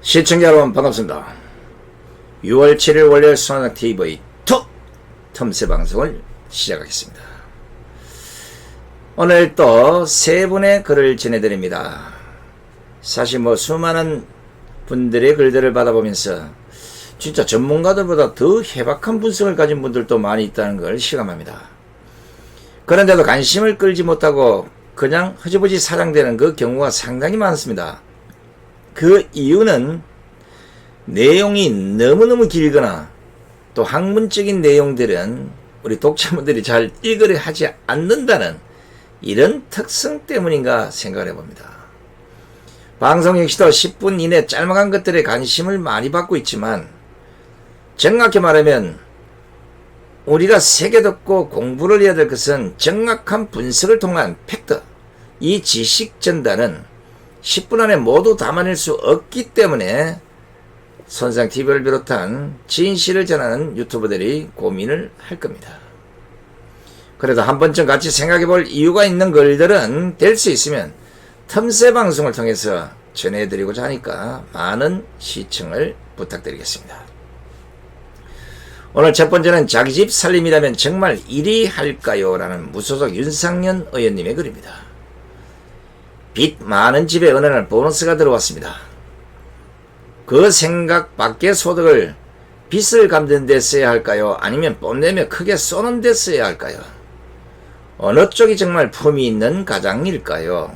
시청자 여러분 반갑습니다. 6월 7일 월요일 수원학TV 톡 틈새 방송을 시작하겠습니다. 오늘 또 세 분의 글을 전해드립니다. 사실 수많은 분들의 글들을 받아보면서 진짜 전문가들보다 더 해박한 분석을 가진 분들도 많이 있다는 걸 실감합니다. 그런데도 관심을 끌지 못하고 그냥 흐지부지 사장되는 그 경우가 상당히 많습니다. 그 이유는 내용이 너무너무 길거나 또 학문적인 내용들은 우리 독자분들이 잘 읽으려 하지 않는다는 이런 특성 때문인가 생각을 해봅니다. 방송 역시도 10분 이내 짤막한 것들에 관심을 많이 받고 있지만 정확히 말하면 우리가 새겨 듣고 공부를 해야 될 것은 정확한 분석을 통한 팩트, 이 지식 전달은 10분 안에 모두 담아낼 수 없기 때문에 선상TV를 비롯한 진실을 전하는 유튜버들이 고민을 할 겁니다. 그래도 한 번쯤 같이 생각해 볼 이유가 있는 글들은 될 수 있으면 틈새 방송을 통해서 전해드리고자 하니까 많은 시청을 부탁드리겠습니다. 오늘 첫 번째는 자기 집 살림이라면 정말 이리 할까요? 라는 무소속 윤상현 의원님의 글입니다. 빚 많은 집에 어느 날 보너스가 들어왔습니다. 그 생각 밖의 소득을 빚을 갚는 데 써야 할까요? 아니면 뽐내며 크게 쏘는 데 써야 할까요? 어느 쪽이 정말 품이 있는 가장일까요?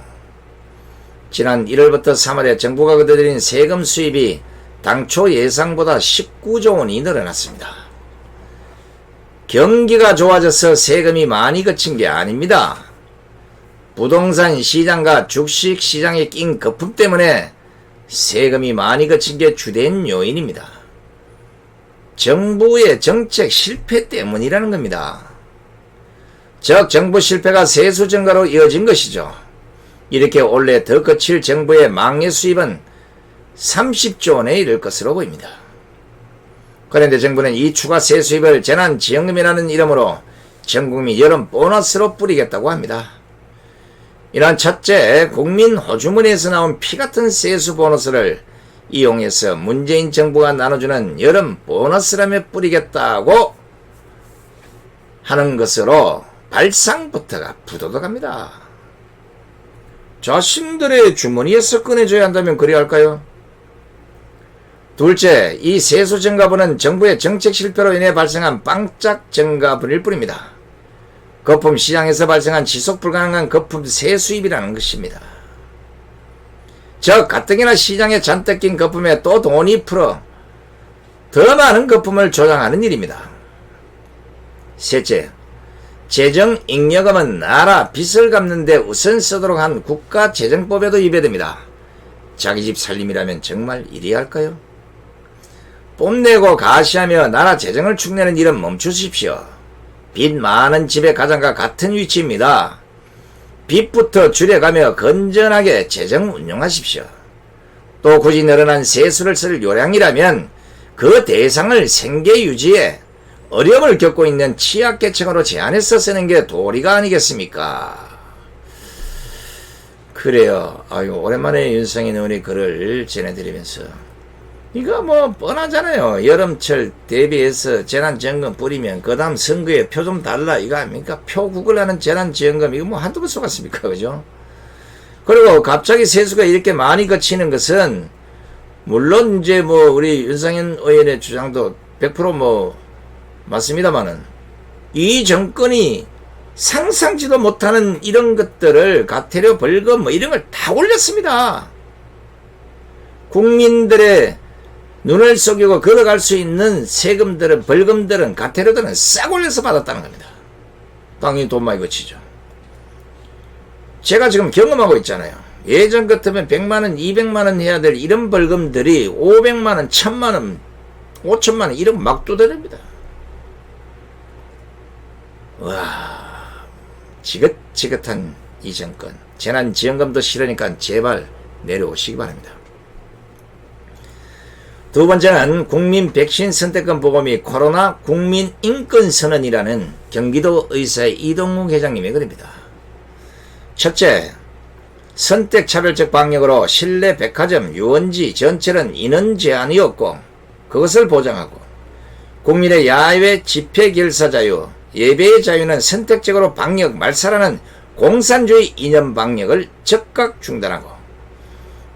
지난 1월부터 3월에 정부가 거둬들인 세금 수입이 당초 예상보다 19조 원이 늘어났습니다. 경기가 좋아져서 세금이 많이 거친 게 아닙니다. 부동산 시장과 주식 시장에 낀 거품 때문에 세금이 많이 거친 게 주된 요인입니다. 정부의 정책 실패 때문이라는 겁니다. 즉 정부 실패가 세수 증가로 이어진 것이죠. 이렇게 올해 더 거칠 정부의 망해 수입은 30조 원에 이를 것으로 보입니다. 그런데 정부는 이 추가 세수입을 재난지원금이라는 이름으로 전국민 여름 보너스로 뿌리겠다고 합니다. 이런 첫째, 국민 호주머니에서 나온 피같은 세수 보너스를 이용해서 문재인 정부가 나눠주는 여름 보너스라며 뿌리겠다고 하는 것으로 발상부터가 부도덕합니다. 자신들의 주머니에서 꺼내줘야 한다면 그래야 할까요? 둘째, 이 세수 증가분은 정부의 정책 실패로 인해 발생한 빵짝 증가분일 뿐입니다. 거품 시장에서 발생한 지속 불가능한 거품 세수입이라는 것입니다. 즉 가뜩이나 시장에 잔뜩 낀 거품에 또 돈이 풀어 더 많은 거품을 조장하는 일입니다. 셋째, 재정 잉여금은 나라 빚을 갚는 데 우선 쓰도록 한 국가재정법에도 위배됩니다. 자기 집 살림이라면 정말 이래야 할까요? 뽐내고 가시하며 나라 재정을 축내는 일은 멈추십시오. 빚 많은 집의 가장과 같은 위치입니다. 빚부터 줄여가며 건전하게 재정 운용하십시오. 또 굳이 늘어난 세수를 쓸 요량이라면 그 대상을 생계 유지에 어려움을 겪고 있는 취약계층으로 제한해서 쓰는 게 도리가 아니겠습니까? 그래요. 아유, 오랜만에 윤상현 의원의 글을 전해드리면서 이거 뻔하잖아요. 여름철 대비해서 재난지원금 뿌리면 그 다음 선거에 표 좀 달라 이거 아닙니까? 표 구걸하는 재난지원금 이거 한두 번 쏘겠습니까? 그죠? 그리고 갑자기 세수가 이렇게 많이 거치는 것은 물론 이제 우리 윤상현 의원의 주장도 100% 맞습니다만은 이 정권이 상상지도 못하는 이런 것들을 과태료 벌금 이런 걸 다 올렸습니다. 국민들의 눈을 속이고 걸어갈 수 있는 세금들은 벌금들은 과태료들은 싹 올려서 받았다는 겁니다. 당연히 돈 많이 거치죠. 제가 지금 경험하고 있잖아요. 예전 같으면 100만원 200만원 해야 될 이런 벌금들이 500만원 1000만원 5천만원 이런 거 막 두드립니다. 와, 지긋지긋한 이 정권 재난지원금도 싫으니까 제발 내려오시기 바랍니다. 두 번째는 국민 백신 선택권 보고 및 코로나 국민 인권선언이라는 경기도 의사의 이동욱 회장님의 글입니다. 첫째, 선택차별적 방역으로 실내 백화점, 유원지 전체는 인원 제한이 없고 그것을 보장하고 국민의 야외 집회 결사 자유, 예배의 자유는 선택적으로 방역 말살하는 공산주의 이념 방역을 즉각 중단하고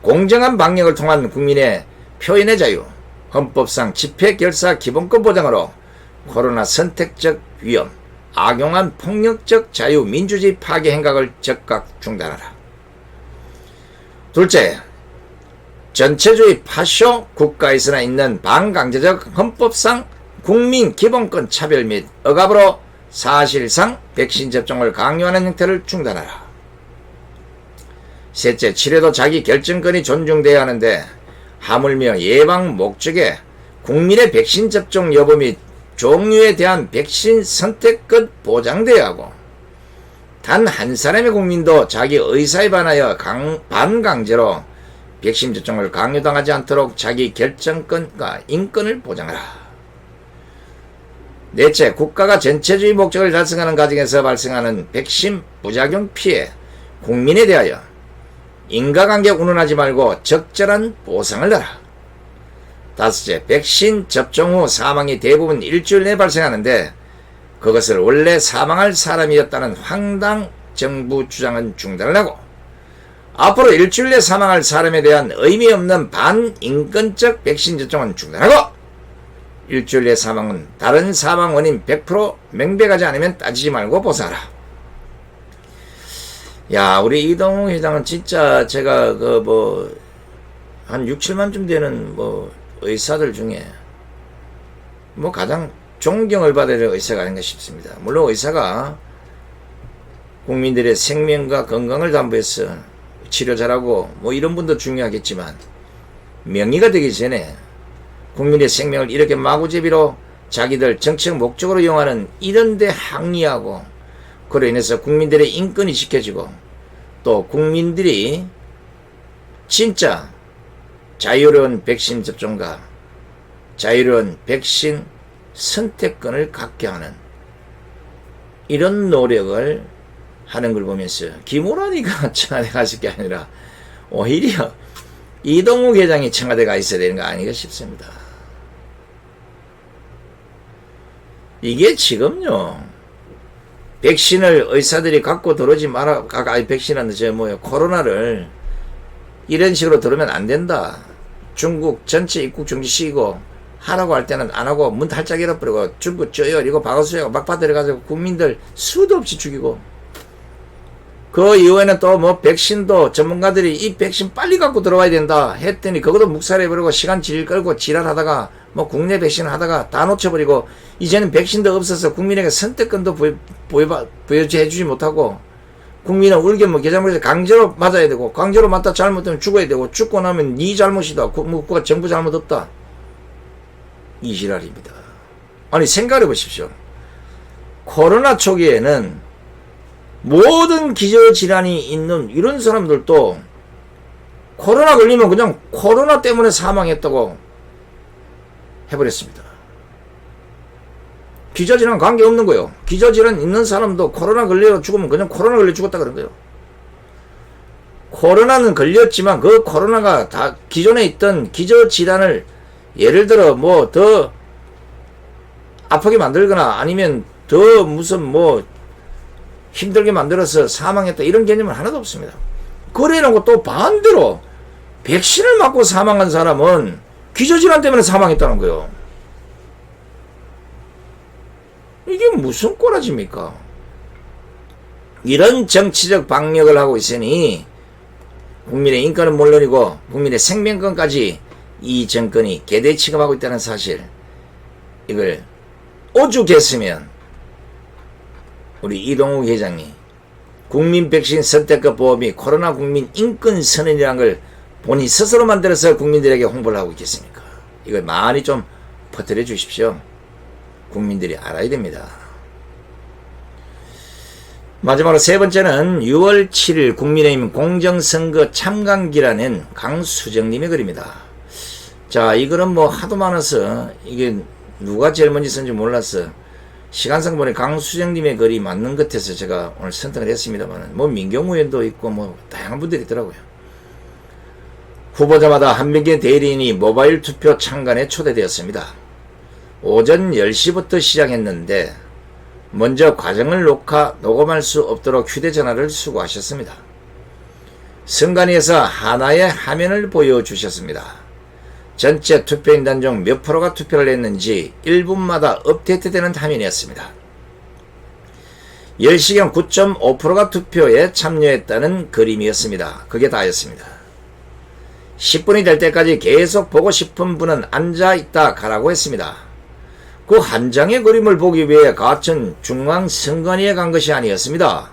공정한 방역을 통한 국민의 표현의 자유, 헌법상 집회 결사 기본권 보장으로 코로나 선택적 위험, 악용한 폭력적 자유 민주주의 파괴 행각을 즉각 중단하라. 둘째, 전체주의 파쇼 국가에서나 있는 반강제적 헌법상 국민 기본권 차별 및 억압으로 사실상 백신 접종을 강요하는 형태를 중단하라. 셋째, 치료도 자기 결정권이 존중돼야 하는데 하물며 예방 목적에 국민의 백신 접종 여부 및 종류에 대한 백신 선택권 보장돼야 하고 단 한 사람의 국민도 자기 의사에 반하여 반강제로 백신 접종을 강요당하지 않도록 자기 결정권과 인권을 보장하라. 넷째, 국가가 전체주의 목적을 달성하는 과정에서 발생하는 백신 부작용 피해 국민에 대하여 인과관계 운운하지 말고 적절한 보상을 하라. 다섯째, 백신 접종 후 사망이 대부분 일주일 내에 발생하는데 그것을 원래 사망할 사람이었다는 황당 정부 주장은 중단을 하고 앞으로 일주일 내 사망할 사람에 대한 의미 없는 반인권적 백신 접종은 중단하고 일주일 내 사망은 다른 사망 원인 100% 명백하지 않으면 따지지 말고 보상하라. 야, 우리 이동욱 회장은 진짜 제가 한 6, 7만쯤 되는 의사들 중에 가장 존경을 받아야 될 의사가 아닌가 싶습니다. 물론 의사가 국민들의 생명과 건강을 담보해서 치료 잘하고 이런 분도 중요하겠지만 명의가 되기 전에 국민의 생명을 이렇게 마구제비로 자기들 정책 목적으로 이용하는 이런 데 항의하고 그로 인해서 국민들의 인권이 지켜지고 또 국민들이 진짜 자유로운 백신 접종과 자유로운 백신 선택권을 갖게 하는 이런 노력을 하는 걸 보면서 김호란이가 청와대 갔을 게 아니라 오히려 이동욱 회장이 청와대 가 있어야 되는 거 아닌가 싶습니다. 이게 지금요 백신을 의사들이 갖고 들어오지 마라. 백신은 코로나를 이런 식으로 들으면 안 된다. 중국 전체 입국 중지시키고 하라고 할 때는 안 하고 문 활짝 열어버리고 중국 쪼여리고 박아수하고 막파 들어가서 국민들 수도 없이 죽이고 그 이후에는 또 백신도 전문가들이 이 백신 빨리 갖고 들어와야 된다 했더니 그것도 묵살해버리고 시간 질 끌고 지랄하다가 국내 백신 하다가 다 놓쳐버리고 이제는 백신도 없어서 국민에게 선택권도 부여해주지 못하고 국민은 울게 계좌물에서 강제로 맞아야 되고 강제로 맞다 잘못하면 죽어야 되고 죽고 나면 네 잘못이다. 정부 잘못 없다. 이 지랄입니다. 아니 생각해 보십시오. 코로나 초기에는 모든 기저질환이 있는 이런 사람들도 코로나 걸리면 그냥 코로나 때문에 사망했다고 해버렸습니다. 기저질환 관계없는 거예요. 기저질환 있는 사람도 코로나 걸려 죽으면 그냥 코로나 걸려 죽었다 그런 거예요. 코로나는 걸렸지만 그 코로나가 다 기존에 있던 기저질환을 예를 들어 더 아프게 만들거나 아니면 더 무슨 힘들게 만들어서 사망했다 이런 개념은 하나도 없습니다. 그래놓고 또 반대로 백신을 맞고 사망한 사람은 기저질환 때문에 사망했다는 거예요. 이게 무슨 꼬라지입니까? 이런 정치적 방역을 하고 있으니 국민의 인권은 물론이고 국민의 생명권까지 이 정권이 개대 취급하고 있다는 사실, 이걸 오죽했으면 우리 이동욱 회장이 국민 백신 선택권 보험이 코로나 국민 인권 선언이라는 걸 본인 스스로 만들어서 국민들에게 홍보를 하고 있겠습니까? 이걸 많이 좀 퍼뜨려 주십시오. 국민들이 알아야 됩니다. 마지막으로 세 번째는 6월 7일 국민의힘 공정선거 참관기라는 강수정님의 글입니다. 자, 이 글은 하도 많아서 이게 누가 제일 먼저 썼는지 몰라서 시간상 보니 강수정님의 글이 맞는 것 같아서 제가 오늘 선택을 했습니다만, 뭐 민경우 의원도 있고 뭐 다양한 분들이 있더라고요. 후보자마다 한 명의 대리인이 모바일 투표 참관에 초대되었습니다. 오전 10시부터 시작했는데 먼저 과정을 녹음할 수 없도록 휴대전화를 수거하셨습니다. 선관위에서 하나의 화면을 보여주셨습니다. 전체 투표인단 중 몇 프로가 투표를 했는지 1분마다 업데이트되는 화면이었습니다. 10시경 9.5%가 투표에 참여했다는 그림이었습니다. 그게 다였습니다. 10분이 될 때까지 계속 보고 싶은 분은 앉아있다 가라고 했습니다. 그 한 장의 그림을 보기 위해 가천 중앙선관위에 간 것이 아니었습니다.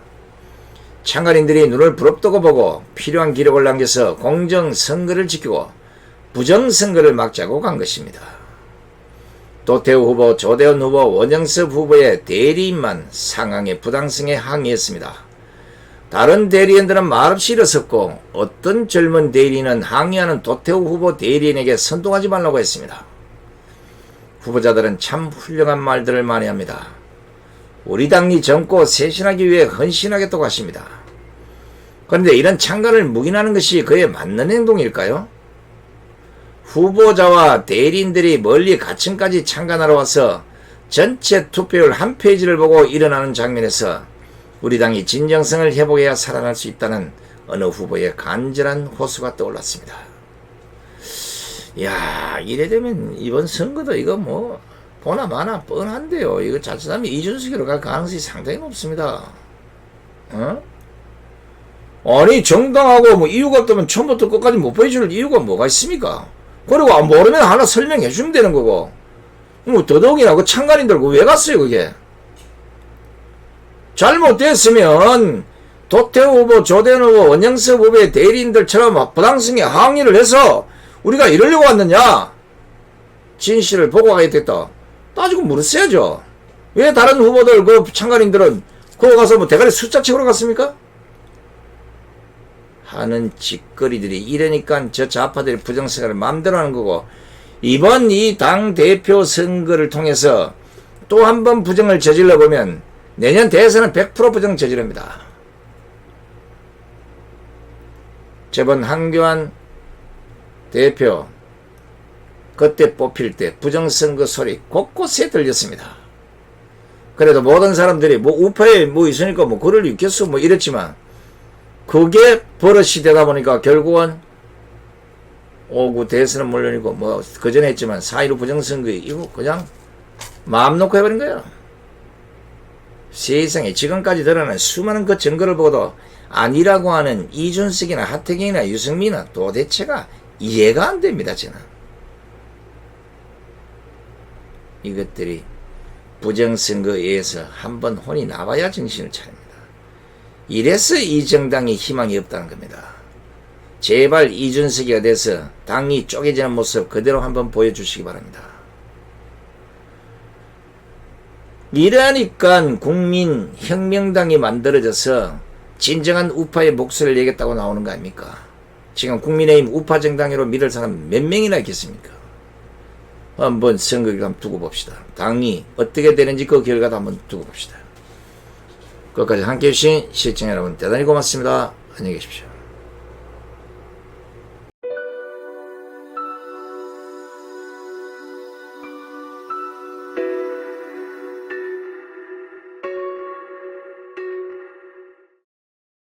참관인들이 눈을 부릅뜨고 보고 필요한 기록을 남겨서 공정선거를 지키고 부정선거를 막자고 간 것입니다. 도태우 후보, 조대원 후보, 원영섭 후보의 대리인만 상황의 부당성에 항의했습니다. 다른 대리인들은 말없이 일어섰고 어떤 젊은 대리인은 항의하는 도태우 후보 대리인에게 선동하지 말라고 했습니다. 후보자들은 참 훌륭한 말들을 많이 합니다. 우리 당이 젊고 쇄신하기 위해 헌신하겠다고 하십니다. 그런데 이런 참관을 묵인하는 것이 그에 맞는 행동일까요? 후보자와 대리인들이 멀리 가천까지 참관하러 와서 전체 투표율 한 페이지를 보고 일어나는 장면에서 우리 당이 진정성을 회복해야 살아날 수 있다는 어느 후보의 간절한 호소가 떠올랐습니다. 야, 이래 되면 이번 선거도 이거 뭐 보나 마나 뻔한데요. 이거 자칫하면 이준석으로 갈 가능성이 상당히 높습니다. 아니 정당하고 뭐 이유가 없다면 처음부터 끝까지 못 보여줄 이유가 뭐가 있습니까? 그리고 모르면 하나 설명해 주면 되는 거고, 뭐 더더욱이나 그 참관인들 왜 갔어요 그게? 잘못됐으면 도태우 후보, 조대원 후보, 원영섭 후보의 대리인들처럼 부당성에 항의를 해서 우리가 이러려고 왔느냐? 진실을 보고 가야 됐다. 따지고 물었어야죠. 왜 다른 후보들 그 참관인들은 거기 가서 뭐 대가리 숫자 채우러 갔습니까? 하는 짓거리들이 이러니까 저 좌파들이 부정선거를 마음대로 하는 거고, 이번 이 당대표 선거를 통해서 또 한 번 부정을 저질러 보면 내년 대선은 100% 부정 저지릅니다. 저번 한교안 대표 그때 뽑힐 때 부정선거 소리 곳곳에 들렸습니다. 그래도 모든 사람들이 뭐 우파에 뭐 있으니까 뭐 그럴 리 있겠어 뭐 이랬지만, 그게 버릇이 되다 보니까 결국은 5구 대선은 물론이고 뭐 그전에 했지만 4.15 부정선거 이거 그냥 마음 놓고 해버린 거예요. 세상에 지금까지 드러난 수많은 그 증거를 보고도 아니라고 하는 이준석이나 하태경이나 유승민은 도대체가 이해가 안 됩니다. 저는 이것들이 부정선거에 의해서 한번 혼이 나와야 정신을 차립니다. 이래서 이 정당이 희망이 없다는 겁니다. 제발 이준석이가 돼서 당이 쪼개지는 모습 그대로 한번 보여주시기 바랍니다. 이러니까 국민혁명당이 만들어져서 진정한 우파의 목소리를 내겠다고 나오는 거 아닙니까? 지금 국민의힘 우파 정당으로 믿을 사람 몇 명이나 있겠습니까? 한번 선거 결과 두고 봅시다. 당이 어떻게 되는지 그 결과도 한번 두고 봅시다. 끝까지 함께해 주신 시청자 여러분 대단히 고맙습니다. 안녕히 계십시오.